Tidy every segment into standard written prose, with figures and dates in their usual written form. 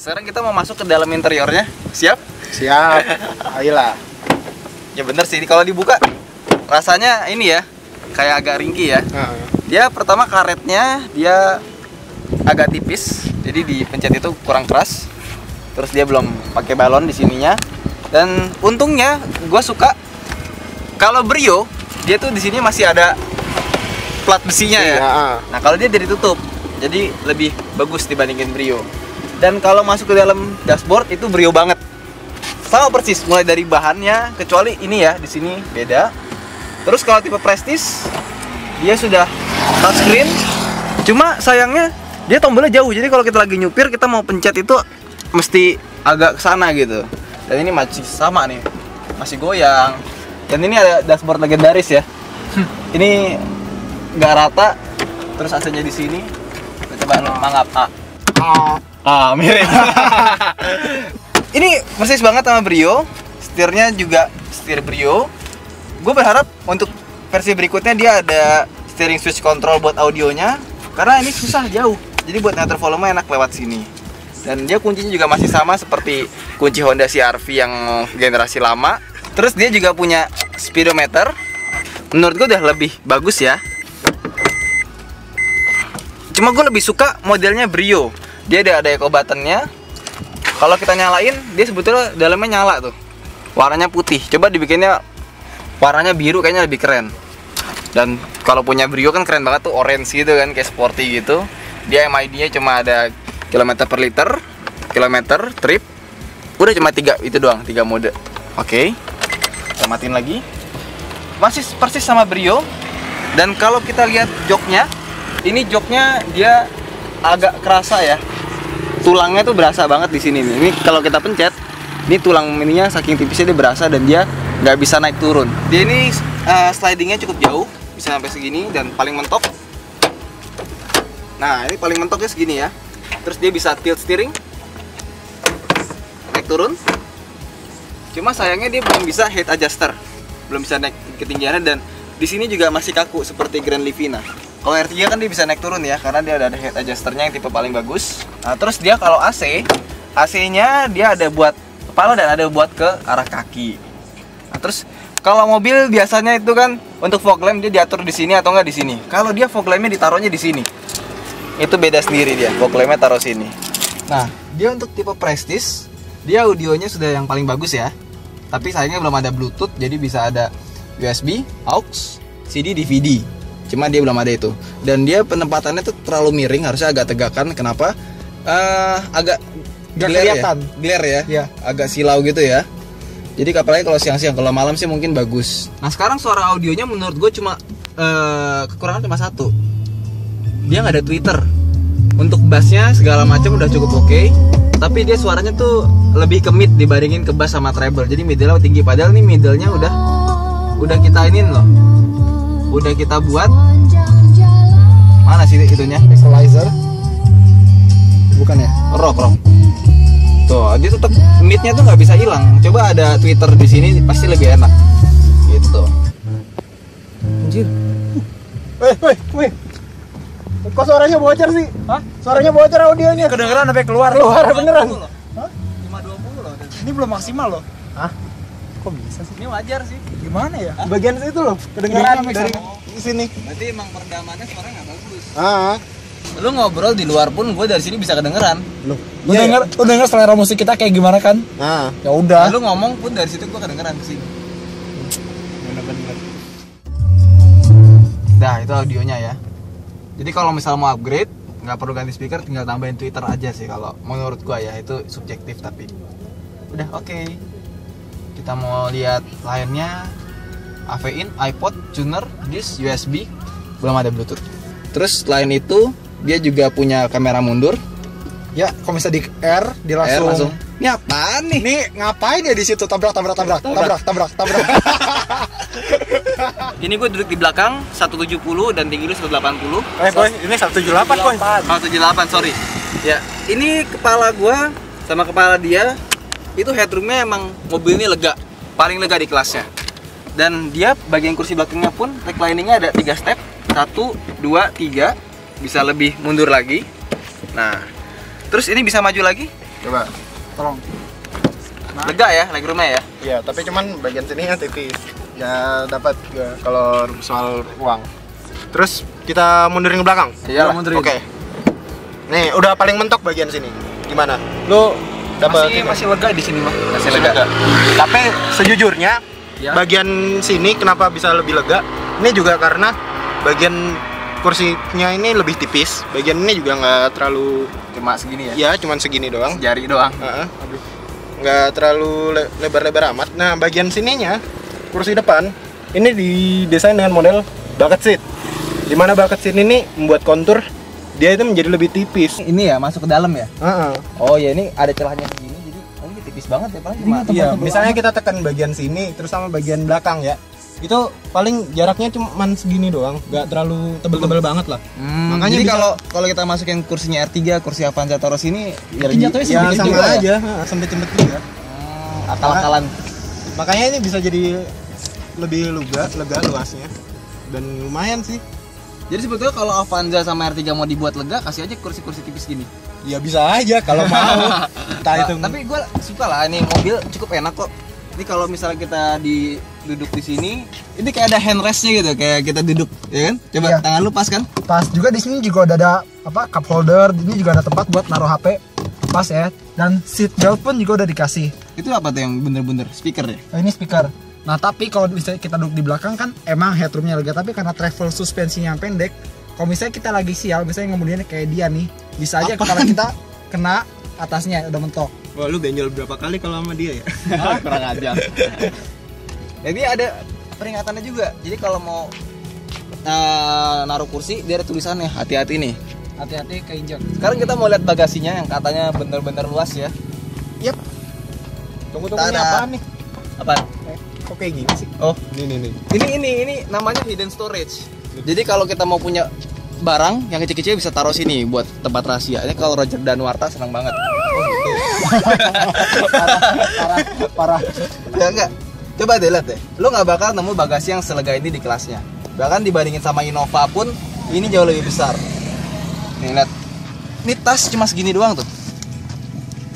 sekarang kita mau masuk ke dalam interiornya. Siap? Siap. Ayolah. Ya bener sih, kalau dibuka rasanya ini ya, kayak agak ringkih ya. Dia pertama karetnya dia agak tipis, jadi dipencet itu kurang keras. Terus dia belum pakai balon di sininya. Dan untungnya gue suka kalau Brio dia tuh di sini masih ada plat besinya ya. Nah kalau dia ditutup, jadi lebih bagus dibandingin Brio. Dan kalau masuk ke dalam dashboard itu Brio banget. Sama persis, mulai dari bahannya, kecuali ini ya di sini beda. Terus kalau tipe Prestige dia sudah touchscreen. Cuma sayangnya dia tombolnya jauh. Jadi kalau kita lagi nyupir, kita mau pencet itu mesti agak kesana gitu. Dan ini masih sama nih, masih goyang. Dan ini ada dashboard legendaris ya. Ini nggak rata. Terus AC-nya di sini. Coba mangap. Mirip. Ini persis banget sama Brio. Setirnya juga setir Brio. Gue berharap untuk versi berikutnya dia ada steering switch control buat audionya. Karena ini susah jauh. Jadi buat ngatur volume enak lewat sini. Dan dia kuncinya juga masih sama seperti kunci Honda CR-V yang generasi lama. Terus dia juga punya speedometer. Menurut gue udah lebih bagus ya. Cuma gue lebih suka modelnya Brio. Dia ada eco button-nya. Kalau kita nyalain, dia sebetulnya dalamnya nyala tuh. Warnanya putih. Coba dibikinnya warnanya biru, kayaknya lebih keren. Dan kalau punya Brio kan keren banget tuh, orange gitu kan, kayak sporty gitu. Dia MID-nya cuma ada kilometer per liter, kilometer, trip. Udah cuma 3 itu doang, 3 mode. Oke. Kita matiin lagi. Masih persis sama Brio. Dan kalau kita lihat joknya, ini joknya dia agak kerasa ya. Tulangnya tuh berasa banget di sini nih. Ini kalau kita pencet, ini tulang ininya saking tipisnya dia berasa dan dia nggak bisa naik turun. Dia ini slidingnya cukup jauh, bisa sampai segini dan paling mentok. Nah, ini paling mentoknya segini ya. Terus dia bisa tilt steering, naik turun. Cuma sayangnya dia belum bisa height adjuster, belum bisa naik ketinggiannya dan di sini juga masih kaku seperti Grand Livina. Kalau R3 kan dia bisa naik turun ya, karena dia ada head adjusternya yang tipe paling bagus. Nah, terus dia kalau AC-nya dia ada buat kepala dan ada buat ke arah kaki. Nah, terus kalau mobil biasanya itu kan untuk fog lamp dia diatur di sini atau enggak di sini. Kalau dia fog lamp-nya ditaruhnya di sini. Itu beda sendiri dia, fog lamp-nya taruh sini. Nah, dia untuk tipe Prestige, dia audionya sudah yang paling bagus ya. Tapi sayangnya belum ada Bluetooth, jadi bisa ada USB, AUX, CD, DVD. Cuma dia belum ada itu. Dan dia penempatannya tuh terlalu miring, harusnya agak tegakan. Kenapa? Agak kelihatan. Glare ya. Agak silau gitu ya. Jadi apalagi kalau siang-siang, kalau malam sih mungkin bagus. Nah, sekarang suara audionya menurut gue cuma kekurangan cuma satu. Dia nggak ada tweeter. Untuk bassnya segala macam udah cukup oke. Tapi dia suaranya tuh lebih ke mid dibandingin ke bass sama treble. Jadi middle tinggi, padahal nih middle-nya udah kita inin loh. Udah kita buat. Mana sih itunya? Equalizer. Bukan ya? Rock. Tuh, dia tetap mid-nya tuh nggak bisa hilang. Coba ada tweeter di sini pasti lebih enak. Gitu. Anjir. Weh. Kok suaranya bocor sih? Hah? Suaranya bocor audionya. Kedengeran sampai keluar Beneran. Hah? 520 loh. Ini belum maksimal loh. Hah? Kok bisa sih? Ini wajar sih. Gimana ya? Di bagian situ loh, kedengeran Iya, dari sini. Berarti emang peredamannya suaranya nggak bagus. Ah. Lu ngobrol di luar pun gue dari sini bisa kedengeran. Loh. Lu denger selera musik kita kayak gimana kan? Nah, Ya udah. Lu ngomong pun dari situ gue kedengeran ke sini. bener-bener. Nah, itu audionya ya. Jadi kalau misal mau upgrade, nggak perlu ganti speaker, tinggal tambahin tweeter aja sih kalau menurut gua ya, itu subjektif tapi. Udah oke. Kita mau lihat layarnya, AV in, iPod, tuner, disk, USB, belum ada Bluetooth. Terus selain itu, dia juga punya kamera mundur. Ya, kalau misalnya di R, dia langsung. Ini apaan nih? Nih, ngapain ya di situ? Tabrak. Ini gue duduk di belakang 170 dan tinggi lu 180. Boy, ini 178 Boy. 178, sorry. Ya, ini kepala gua sama kepala dia itu headroomnya emang mobil ini lega, paling lega di kelasnya. Dan dia bagian kursi belakangnya pun recliningnya ada 3 step, 1, 2, 3, bisa lebih mundur lagi. Nah, terus ini bisa maju lagi, Coba. Tolong. Lega ya legroomnya ya. Iya, tapi cuman bagian sini ya tipis. Ya dapat ya kalau soal uang. Terus kita mundurin ke belakang. Iya, mundurin. Oke. Nih, udah paling mentok bagian sini. Gimana? Lu dapat Masih lega di sini mah. Masih lega. Tapi sejujurnya Ya. bagian sini kenapa bisa lebih lega? Ini juga karena bagian kursinya ini lebih tipis. Bagian ini juga nggak terlalu, Cuma segini ya. ya cuman segini doang. Jari doang. Heeh. Nggak terlalu lebar-lebar amat. Nah, bagian sininya kursi depan ini didesain dengan model bucket seat. Dimana bucket seat ini membuat kontur dia itu menjadi lebih tipis. Ini ya masuk ke dalam ya. Heeh. Oh ya ini ada celahnya segini jadi ini tipis banget ya paling cuma Iya, misalnya kita tekan bagian sini terus sama bagian belakang ya. Itu paling jaraknya cuma segini doang, nggak terlalu tebel-tebel banget lah. Makanya jadi kalau kita masukin kursinya R3, kursi Avanza taruh sini ya Jatuhnya ya, sama juga ya. aja, sempit-sempit juga. Akal-akalan. Makanya ini bisa jadi lebih lega luasnya. Dan lumayan sih. Jadi sebetulnya kalau Avanza sama R3 mau dibuat lega, kasih aja kursi-kursi tipis gini. Ya bisa aja kalau mau. Entah itu. Tapi gue suka lah, ini mobil cukup enak kok. Ini kalau misalnya kita duduk di sini, ini kayak ada handrestnya gitu, kayak kita duduk, ya kan? Coba Iya. tangan lu pas kan? Pas juga di sini juga udah ada apa cup holder, ini juga ada tempat buat naruh HP. Pas ya. Dan seat belt pun juga udah dikasih. Itu apa tuh yang bener-bener speaker ya? Nah, ini speaker. Nah, tapi kalau misalnya kita duduk di belakang kan emang headroomnya lega, tapi karena travel suspensinya yang pendek, kalau misalnya kita lagi sial, misalnya ngemudinya kayak dia nih, bisa aja kepala kita kena atasnya udah mentok. Wah, lu benjol berapa kali kalau sama dia ya? Kurang ajar. Jadi ada peringatannya juga. Jadi kalau mau naruh kursi, dia ada tulisannya, hati-hati nih. Hati-hati keinjak. Sekarang kita mau lihat bagasinya yang katanya bener-bener luas ya. Yep. Tunggu ini Tada. apaan nih? Apa? Kok kayak gini sih? Oh, Nih. ini namanya hidden storage. Jadi kalau kita mau punya barang yang kecil-kecil bisa taruh sini buat tempat rahasia. Ini kalau Roger Danuarta senang banget. Parah. Ya enggak. Coba deh lihat deh. Lu nggak bakal nemu bagasi yang selega ini di kelasnya. Bahkan dibandingin sama Innova pun ini jauh lebih besar. Nih lihat. Ini tas cuma segini doang tuh.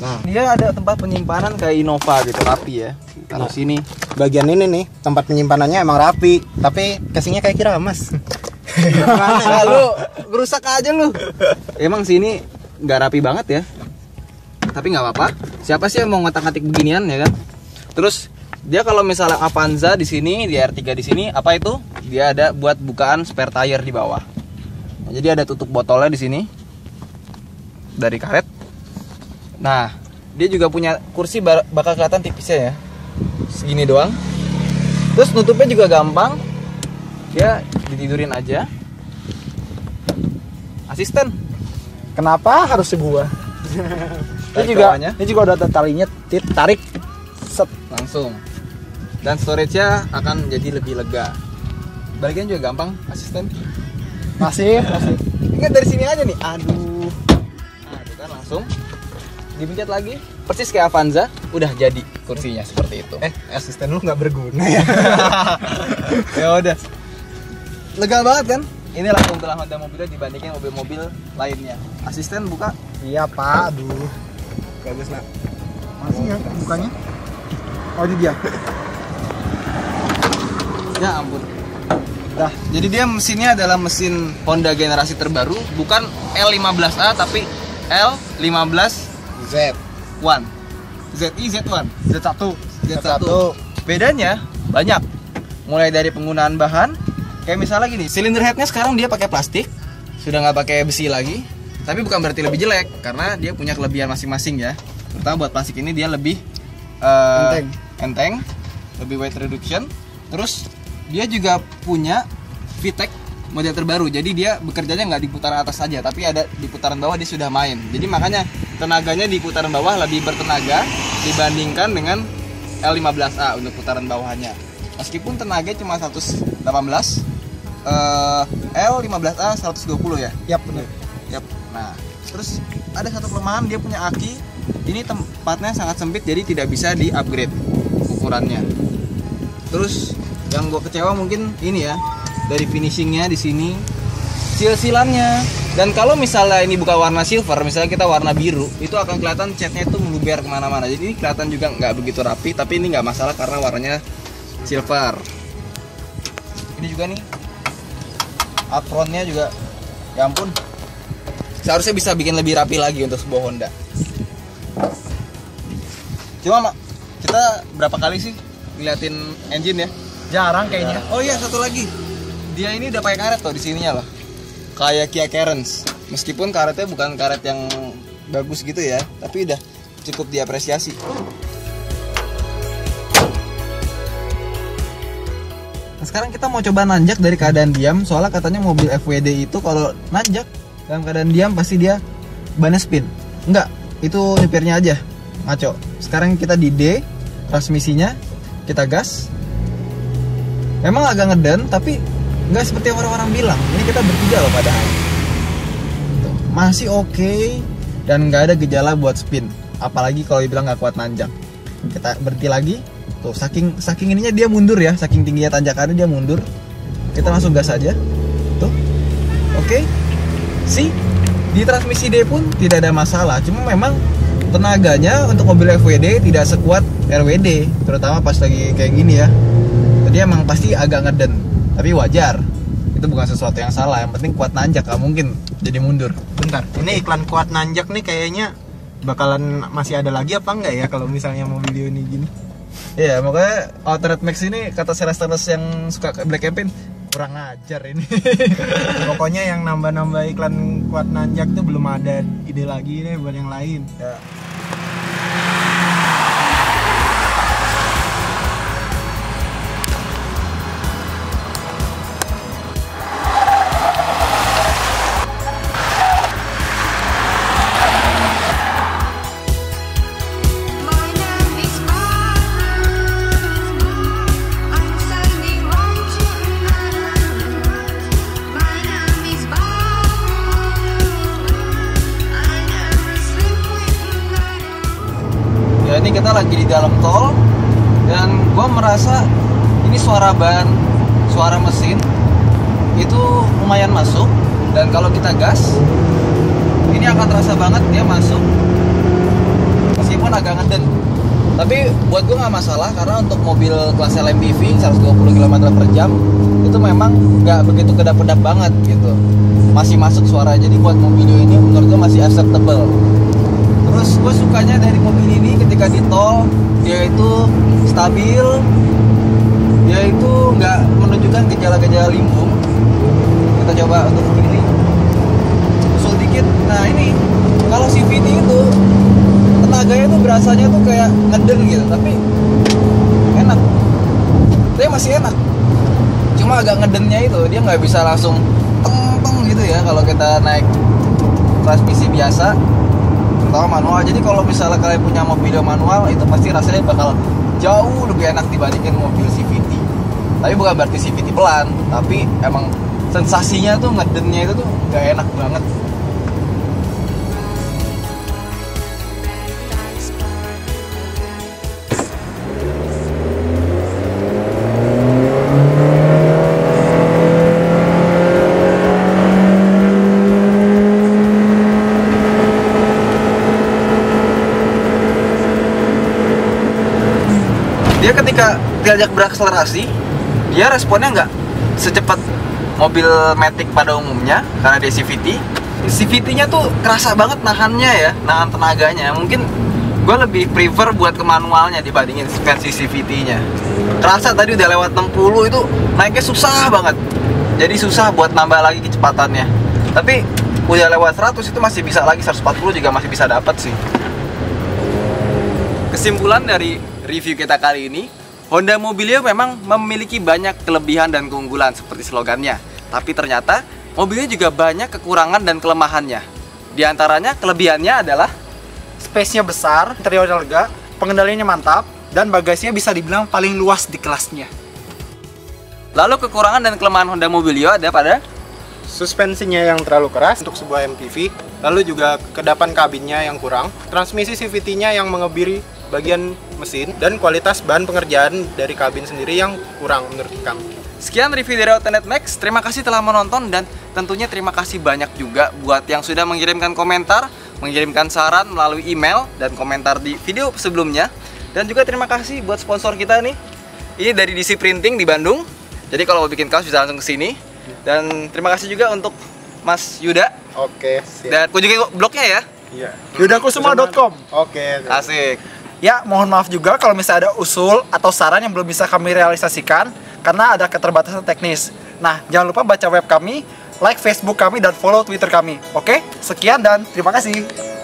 Nah, Dia ada tempat penyimpanan kayak Innova gitu, rapi ya. Taruh sini. bagian ini nih tempat penyimpanannya emang rapi, tapi casingnya kayak kiramas. Nah, lu rusak aja lu. Emang sini nggak rapi banget ya. Tapi nggak apa-apa. Siapa sih yang mau ngotak-ngatik beginian ya kan? Terus dia kalau misalnya Avanza di sini, di R3 di sini, apa itu? Dia ada buat bukaan spare tire di bawah. Nah, jadi ada tutup botolnya di sini dari karet. Nah, dia juga punya kursi bakal kelihatan tipisnya ya. Segini doang. Terus nutupnya juga gampang. Dia ditidurin aja. Asisten. Kenapa harus gua? Ini juga udah ada talinya, tarik set. Langsung. Dan storage-nya akan jadi lebih lega. Bagian juga gampang, asisten. Masih. Ingat dari sini aja nih. Aduh. Nah, itu kan langsung dipencet lagi. Persis kayak Avanza, udah jadi kursinya seperti itu. Asisten lu nggak berguna ya? Ya udah. Lega banget kan? Inilah keunggulan Honda mobilnya dibandingin mobil-mobil lainnya. Asisten buka. Iya, Pak. Aduh. Bagus lah. Masih ya bukanya? Oh, ini dia. Ya ampun. Dah. Jadi dia mesinnya adalah mesin Honda generasi terbaru, bukan L15A tapi L15Z1. Z1. Z1. Bedanya banyak. Mulai dari penggunaan bahan, kayak misalnya gini, silinder headnya sekarang dia pakai plastik, sudah nggak pakai besi lagi. Tapi bukan berarti lebih jelek, karena dia punya kelebihan masing-masing ya. Terutama buat plastik ini dia lebih enteng, lebih weight reduction. Terus dia juga punya VTEC model terbaru, jadi dia bekerjanya nggak di putaran atas saja, tapi ada di putaran bawah dia sudah main. Jadi makanya tenaganya di putaran bawah lebih bertenaga dibandingkan dengan L15A untuk putaran bawahnya. Meskipun tenaganya cuma 118, L15A 120 ya. Yap, benar. Yap. Nah, terus ada satu kelemahan, dia punya aki. Ini tempatnya sangat sempit, jadi tidak bisa di-upgrade ukurannya. Terus yang gue kecewa mungkin ini ya, dari finishingnya di sini, sil-silannya Dan kalau misalnya ini bukan warna silver, misalnya kita warna biru, itu akan kelihatan catnya itu meluber kemana-mana. Jadi ini kelihatan juga nggak begitu rapi, tapi ini nggak masalah karena warnanya silver. Ini juga nih, apronnya juga, ya ampun, seharusnya bisa bikin lebih rapi lagi untuk sebuah Honda. Cuma kita berapa kali sih ngeliatin engine ya? Jarang kayaknya. Oh iya, satu lagi, dia ini udah pakai karet tuh di sininya loh. Kayak Kia Carens, meskipun karetnya bukan karet yang bagus gitu ya, tapi udah cukup diapresiasi. Nah, sekarang kita mau coba nanjak dari keadaan diam, soalnya katanya mobil FWD itu kalau nanjak dalam keadaan diam pasti dia bannya spin. Enggak, itu nyupirnya aja ngaco. Sekarang kita di D, transmisinya kita gas. Memang agak ngeden, tapi nggak seperti yang orang-orang bilang. Ini kita bertiga loh padahal. Tuh, masih oke dan nggak ada gejala buat spin. Apalagi kalau dibilang nggak kuat nanjak. Kita berhenti lagi. Tuh, saking ininya dia mundur ya, saking tingginya tanjakannya dia mundur. Kita langsung gas aja. Tuh, oke. Di transmisi D pun tidak ada masalah. Cuma memang tenaganya untuk mobil FWD tidak sekuat RWD, terutama pas lagi kayak gini ya. Jadi emang pasti agak ngeden. Tapi wajar, itu bukan sesuatu yang salah. Yang penting kuat nanjak, gak mungkin jadi mundur. Bentar, ini iklan kuat nanjak nih kayaknya bakalan masih ada lagi apa enggak ya kalau misalnya mau video ini gini? Iya, makanya Outlet Max ini kata sales yang suka black campaign, kurang ajar ini. Pokoknya yang nambah-nambah iklan kuat nanjak tuh belum ada ide lagi nih buat yang lain. Ya. Ini kita lagi di dalam tol dan gue merasa ini suara ban, suara mesin itu lumayan masuk, dan kalau kita gas ini akan terasa banget dia masuk meskipun agak ngeden. Tapi buat gue nggak masalah karena untuk mobil kelas LMPV 120 km/jam itu memang nggak begitu kedap-kedap banget gitu, masih masuk suara. Jadi buat mobil ini menurut gue masih acceptable. Terus gue sukanya dari mobil ini ketika di tol dia itu stabil, dia itu nggak menunjukkan gejala-gejala limbung. Kita coba untuk kiri, usul dikit. Nah ini kalau CVT itu tenaganya tuh berasanya tuh kayak ngeden gitu, tapi enak. Dia masih enak, cuma agak ngedennya itu dia nggak bisa langsung teng gitu ya kalau kita naik transmisi biasa atau manual. Jadi kalau misalnya kalian punya mobil manual itu pasti rasanya bakal jauh lebih enak dibandingin mobil CVT. Tapi bukan berarti CVT pelan, tapi emang sensasinya tuh ngedennya itu tuh gak enak banget. Dia ketika diajak berakselerasi, dia responnya nggak secepat mobil Matic pada umumnya karena dia CVT. CVT-nya tuh kerasa banget nahannya ya, nahan tenaganya. Mungkin gue lebih prefer buat ke manualnya dibandingin versi CVT-nya. Kerasa tadi udah lewat 60 itu naiknya susah banget. Jadi susah buat nambah lagi kecepatannya. Tapi udah lewat 100 itu masih bisa lagi, 140 juga masih bisa dapat sih. Kesimpulan dari review kita kali ini, Honda Mobilio memang memiliki banyak kelebihan dan keunggulan seperti slogannya. Tapi ternyata mobilnya juga banyak kekurangan dan kelemahannya. Di antaranya kelebihannya adalah Space-nya besar, interiornya lega, pengendaliannya mantap, dan bagasinya bisa dibilang paling luas di kelasnya. Lalu kekurangan dan kelemahan Honda Mobilio ada pada Suspensinya yang terlalu keras untuk sebuah MPV, lalu juga kedapan kabinnya yang kurang, transmisi CVT-nya yang mengebiri bagian mesin, dan kualitas bahan pengerjaan dari kabin sendiri yang kurang menurut kami. Sekian review dari Outnet Max. Terima kasih telah menonton dan tentunya terima kasih banyak juga buat yang sudah mengirimkan komentar, mengirimkan saran melalui email dan komentar di video sebelumnya. Dan juga terima kasih buat sponsor kita nih. Ini dari DC Printing di Bandung. Jadi kalau mau bikin kaos bisa langsung ke sini. Dan terima kasih juga untuk Mas Yuda. Oke, siap. Dan kunjungi blognya ya. Iya. yudakusuma.com. Oke. Asik. Ya, mohon maaf juga kalau misalnya ada usul atau saran yang belum bisa kami realisasikan karena ada keterbatasan teknis. Nah, jangan lupa baca web kami, like Facebook kami, dan follow Twitter kami. Oke, sekian dan terima kasih.